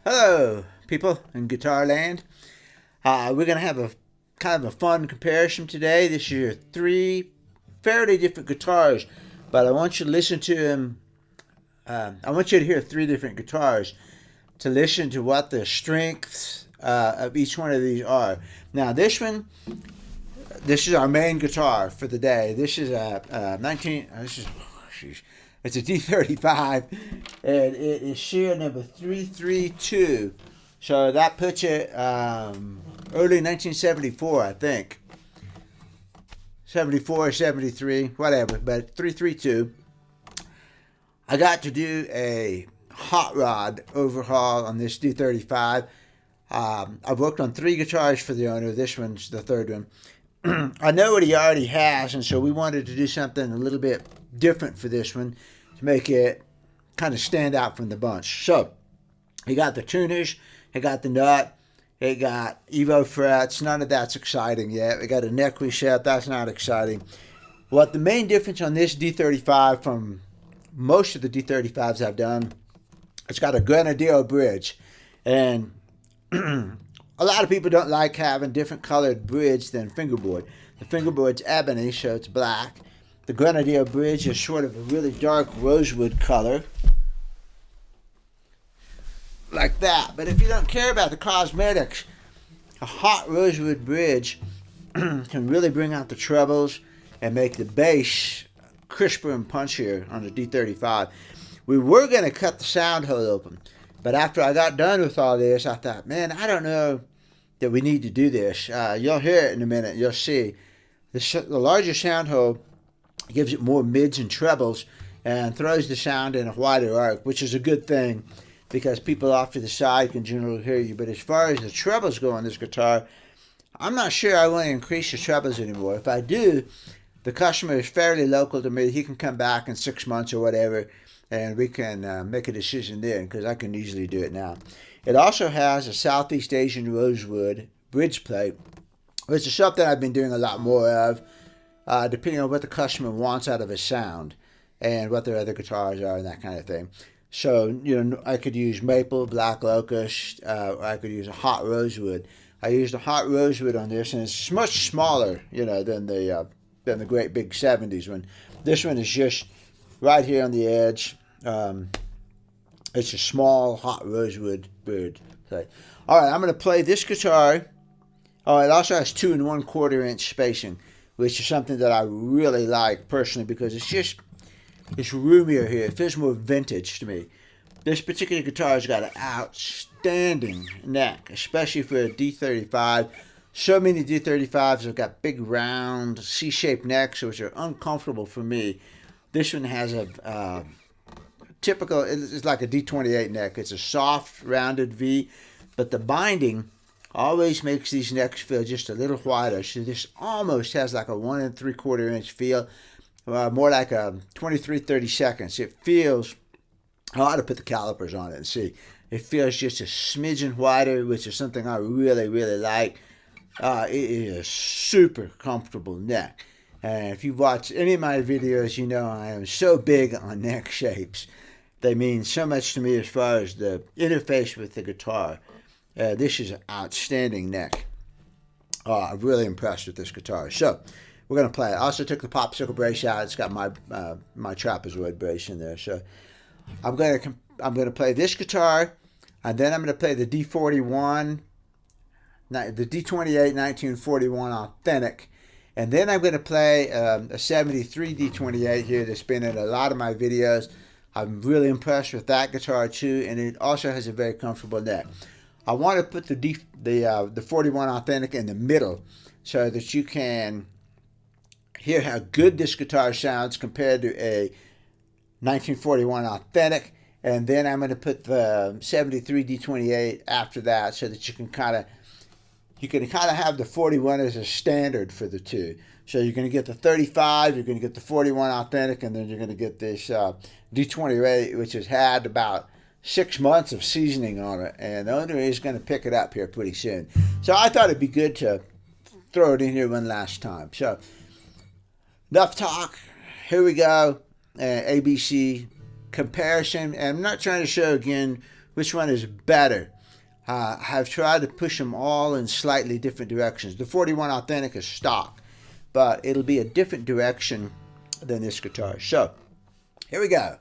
Hello, people in Guitar Land. We're going to have a kind of a fun comparison today. This is three fairly different guitars, but I want you to listen to them. I want you to hear three different guitars to listen to what the strengths of each one of these are. Now, this is our main guitar for the day. This is a 19. This is. Sheesh. It's a D-35, and it is shear number 332. So that puts it early 1974, I think. 74 or 73, whatever, but 332. I got to do a hot rod overhaul on this D-35. I've worked on three guitars for the owner. This one's the third one. I know what he already has, and so we wanted to do something a little bit different for this one to make it kind of stand out from the bunch. So he got the tuners, he got the nut, he got Evo frets. None of that's exciting yet. We got a neck reset. That's not exciting. What the main difference on this D-35 from most of the D-35s I've done, it's got a Grenadillo bridge, and a lot of people don't like having different colored bridge than fingerboard. The fingerboard's ebony, so it's black. The Grenadillo bridge is sort of a really dark rosewood color, like that. But if you don't care about the cosmetics, a hot rosewood bridge can really bring out the trebles and make the bass crisper and punchier on the D-35. We were going to cut the sound hole open, but after I got done with all this, I thought, man, I don't know that we need to do this. You'll hear it in a minute. You'll see. The larger sound hole gives it more mids and trebles and throws the sound in a wider arc, which is a good thing because people off to the side can generally hear you. But as far as the trebles go on this guitar, I'm not sure I want to increase the trebles anymore. If I do, the customer is fairly local to me. He can come back in 6 months or whatever, and we can make a decision then, because I can easily do it now. It also has a Southeast Asian rosewood bridge plate, which is something I've been doing a lot more of, depending on what the customer wants out of a sound and what their other guitars are and that kind of thing. So, I could use maple, black locust, or I could use a hot rosewood. I used a hot rosewood on this, and it's much smaller, than the great big 70s one. This one is just right here on the edge. It's a small hot rosewood bird. All right, I'm going to play this guitar. Oh, it also has 2 1/4 inch spacing, which is something that I really like personally because it's roomier here. It feels more vintage to me. This particular guitar has got an outstanding neck, especially for a D-35. So many D-35s have got big, round, C-shaped necks, which are uncomfortable for me. This one has a typical, it's like a D-28 neck. It's a soft, rounded V, but the binding always makes these necks feel just a little wider. So this almost has like a 1 3/4 inch feel, more like a 23/32. It feels, I ought to put the calipers on it and see. It feels just a smidgen wider, which is something I really, really like. It is a super comfortable neck. And if you've watched any of my videos, you know I am so big on neck shapes. They mean so much to me as far as the interface with the guitar. This is an outstanding neck. I'm really impressed with this guitar. So we're going to play it. I also took the popsicle brace out. It's got my my trapezoid brace in there. So I'm going to play this guitar, and then I'm going to play the D41, the D28 1941 Authentic. And then I'm going to play a 73 D28 here that's been in a lot of my videos. I'm really impressed with that guitar too, and it also has a very comfortable neck. I want to put the 41 Authentic in the middle so that you can hear how good this guitar sounds compared to a 1941 Authentic. And then I'm going to put the 73 D28 after that so that you can kind of have the 41 as a standard for the two. So you're going to get the 35, you're going to get the 41 Authentic, and then you're going to get this D28, which has had about 6 months of seasoning on it, and the owner is going to pick it up here pretty soon. So I thought it'd be good to throw it in here one last time. So enough talk. Here we go. ABC comparison, and I'm not trying to show again which one is better. I've tried to push them all in slightly different directions. The 41 Authentic is stock, but it'll be a different direction than this guitar. So, here we go.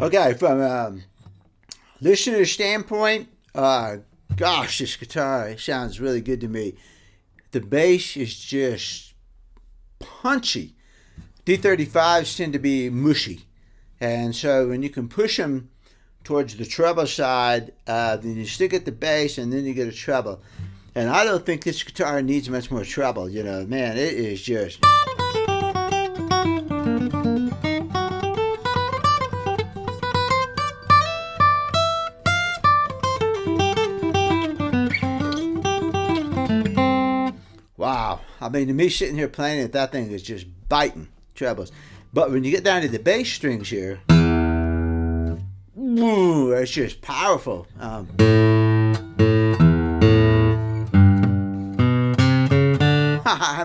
Okay, from listener standpoint, gosh, this guitar sounds really good to me. The bass is just punchy. D-35s tend to be mushy. And so when you can push them towards the treble side, then you stick at the bass and then you get a treble. And I don't think this guitar needs much more treble. You know, man, it is just... Wow. I mean, to me sitting here playing it, that thing is just biting trebles. But when you get down to the bass strings here, woo, it's just powerful. I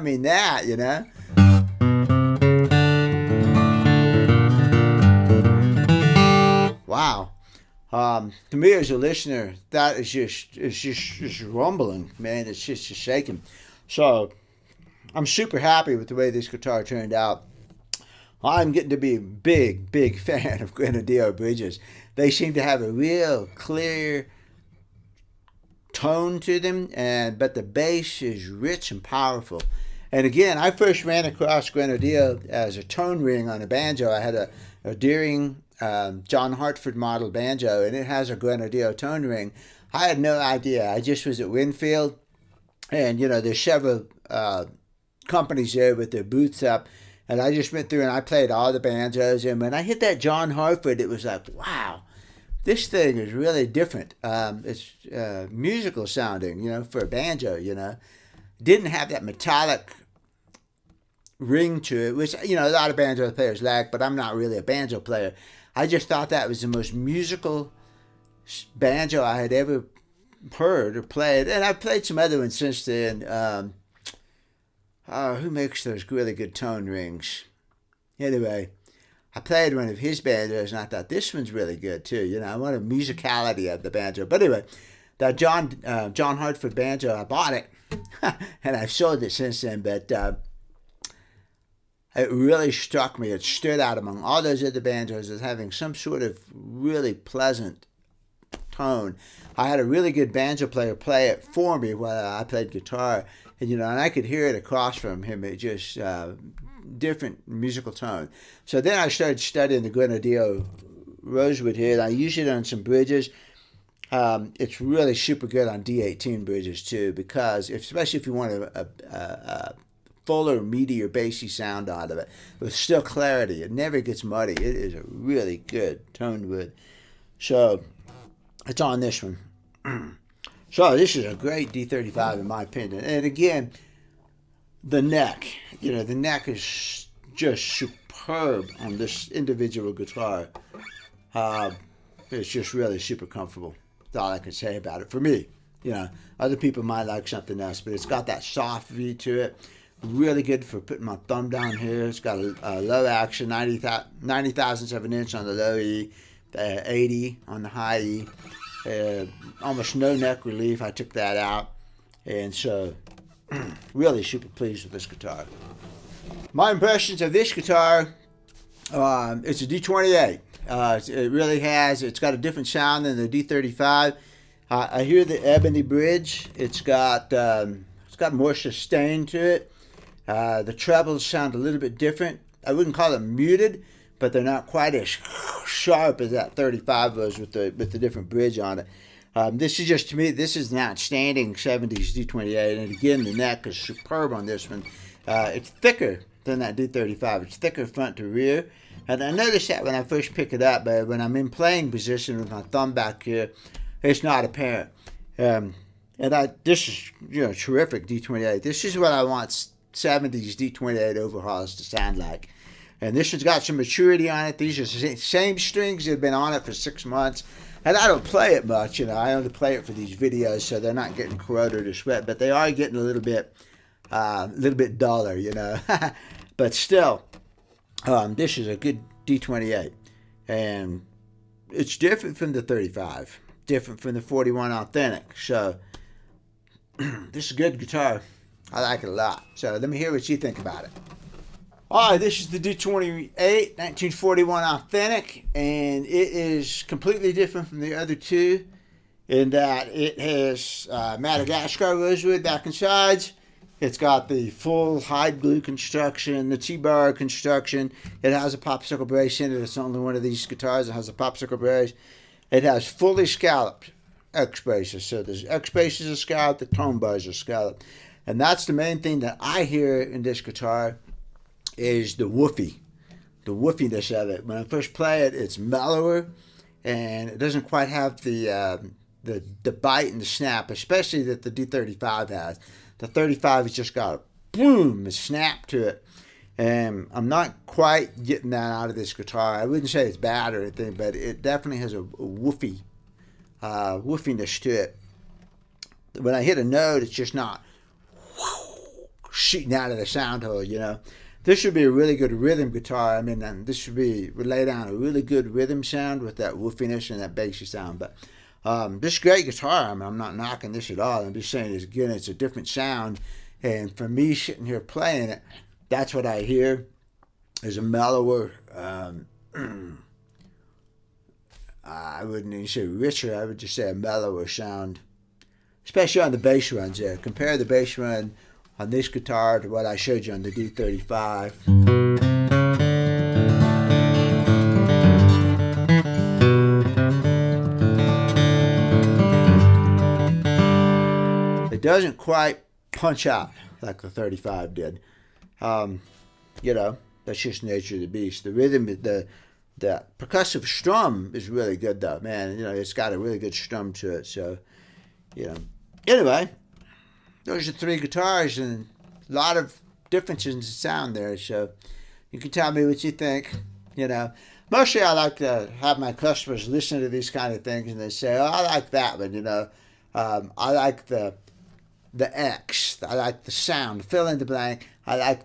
mean that, you know. Wow. To me as a listener, that is just rumbling, man. It's just shaking. So I'm super happy with the way this guitar turned out. I'm getting to be a big fan of Grenadillo bridges. They seem to have a real clear tone to them, but the bass is rich and powerful. And again, I first ran across Grenadillo as a tone ring on a banjo. I had a Deering John Hartford model banjo, and it has a Grenadillo tone ring. I had no idea. I just was at Winfield, and you know, there's several companies there with their booths up. And I just went through and I played all the banjos. And when I hit that John Hartford, it was like, wow, this thing is really different. It's musical sounding, you know, for a banjo, you know. Didn't have that metallic ring to it, which, you know, a lot of banjo players like, but I'm not really a banjo player. I just thought that was the most musical banjo I had ever heard or played. And I've played some other ones since then. Who makes those really good tone rings? Anyway, I played one of his banjos and I thought this one's really good too. You know, I want the musicality of the banjo. But anyway, that John Hartford banjo, I bought it and I've sold it since then. But it really struck me. It stood out among all those other banjos as having some sort of really pleasant tone. I had a really good banjo player play it for me while I played guitar. And, you know, and I could hear it across from him. It just different musical tone. So then I started studying the Grenadillo rosewood here. And I use it on some bridges. It's really super good on D18 bridges too, because especially if you want a fuller, meatier, bassy sound out of it, with still clarity. It never gets muddy. It is a really good toned wood. So it's on this one. So this is a great D-35 in my opinion. And again, the neck. You know, the neck is just superb on this individual guitar. It's just really super comfortable. That's all I can say about it for me. You know, other people might like something else, but it's got that soft V to it. Really good for putting my thumb down here. It's got a low action, 90 thousandths of an inch on the low E, 80 on the high E. Almost no neck relief. I took that out, and so really super pleased with this guitar. My impressions of this guitar, it's a D28. It really has. It's got a different sound than the D35. I hear the ebony bridge. It's got more sustain to it. The trebles sound a little bit different. I wouldn't call them muted, but they're not quite as sharp as that 35 was with the different bridge on it. This is just, to me, this is an outstanding 70s D28. And again, the neck is superb on this one. It's thicker than that D35. It's thicker front to rear. And I noticed that when I first pick it up, but when I'm in playing position with my thumb back here, it's not apparent. This is, you know, terrific D28. This is what I want 70s D28 overhauls to sound like. And this has got some maturity on it. These are the same strings that have been on it for 6 months. And I don't play it much, you know. I only play it for these videos, so they're not getting corroded or sweat. But they are getting a little bit duller, you know. But still, this is a good D28. And it's different from the 35. Different from the 41 Authentic. So, this is a good guitar. I like it a lot. So, let me hear what you think about it. All right, this is the D-28 1941 Authentic, and it is completely different from the other two in that it has Madagascar rosewood back and sides. It's got the full hide glue construction, the T-bar construction. It has a popsicle brace in it. It's only one of these guitars that has a popsicle brace. It has fully scalloped X braces. So there's X braces are scalloped, the tone bars are scalloped. And that's the main thing that I hear in this guitar is the woofiness of it. When I first play it, it's mellower, and it doesn't quite have the bite and the snap, especially that the D-35 has. The 35 has just got a boom, a snap to it, and I'm not quite getting that out of this guitar. I wouldn't say it's bad or anything, but it definitely has a woofiness to it. When I hit a note, it's just not shooting out of the sound hole, you know. This should be a really good rhythm guitar. I mean, this should lay down a really good rhythm sound with that woofiness and that bassy sound. But this is a great guitar. I mean, I'm not knocking this at all. I'm just saying, it's a different sound. And for me sitting here playing it, that's what I hear is a mellower, I wouldn't even say richer, I would just say a mellower sound, especially on the bass runs there. Compare the bass run on this guitar to what I showed you on the D-35. It doesn't quite punch out like the 35 did. You know, that's just the nature of the beast. The rhythm, the percussive strum is really good though, man. You know, it's got a really good strum to it. So, you know, anyway, those are three guitars and a lot of differences in sound there. So you can tell me what you think. You know, mostly I like to have my customers listen to these kind of things and they say, "Oh, I like that one." You know, I like the X. I like the sound. Fill in the blank. I like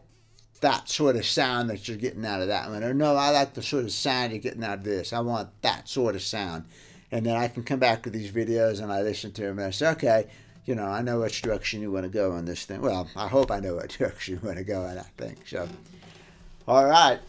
that sort of sound that you're getting out of that one. Or no, I like the sort of sound you're getting out of this. I want that sort of sound. And then I can come back to these videos and I listen to them and I say, okay, you know, I know which direction you want to go on this thing. Well, I hope I know what direction you want to go in, I think. So, all right.